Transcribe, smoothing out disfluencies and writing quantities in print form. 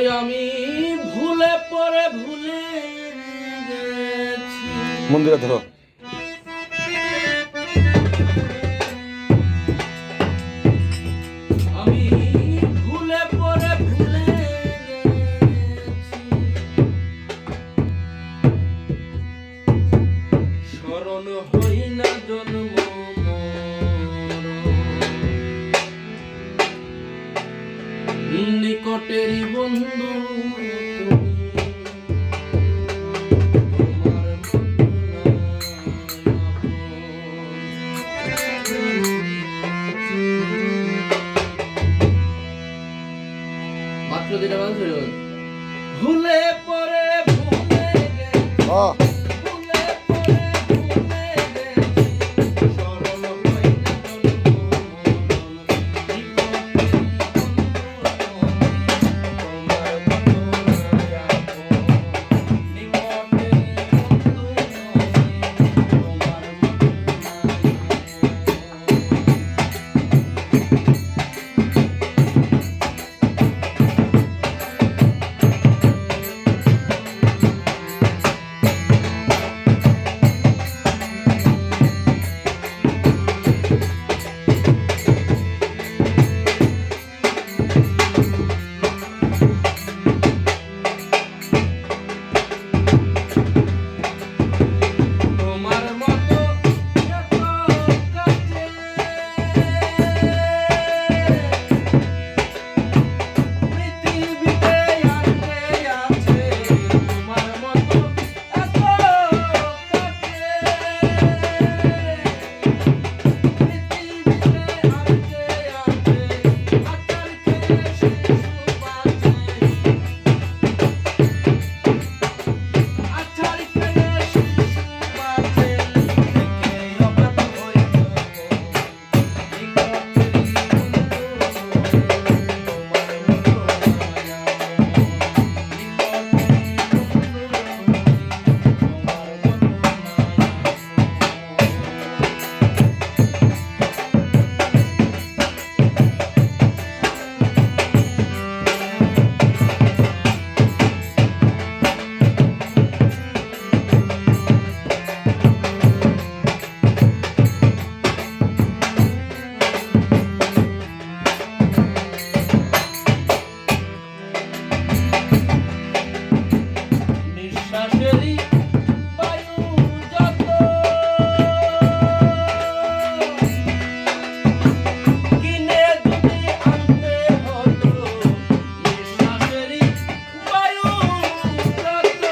ওই আমি ভুলে পরে ভুলে গেছি। মন্দিরে ধরো। আমি ভুলে পরে ভুলে গেছি, স্মরণ হই না জন্ম নিকটেরই বন্ধু মাত্র যেটা বলছিল ভুলে পরে ভুলে গেছি, ভুলে পরে ভুলে গেছি, স্মরণ হই না জন্ম নিঃশ্বাসেরই বায়ু যত কিনে যদি আনতে হতো, নিঃশ্বাসেরই বায়ু যত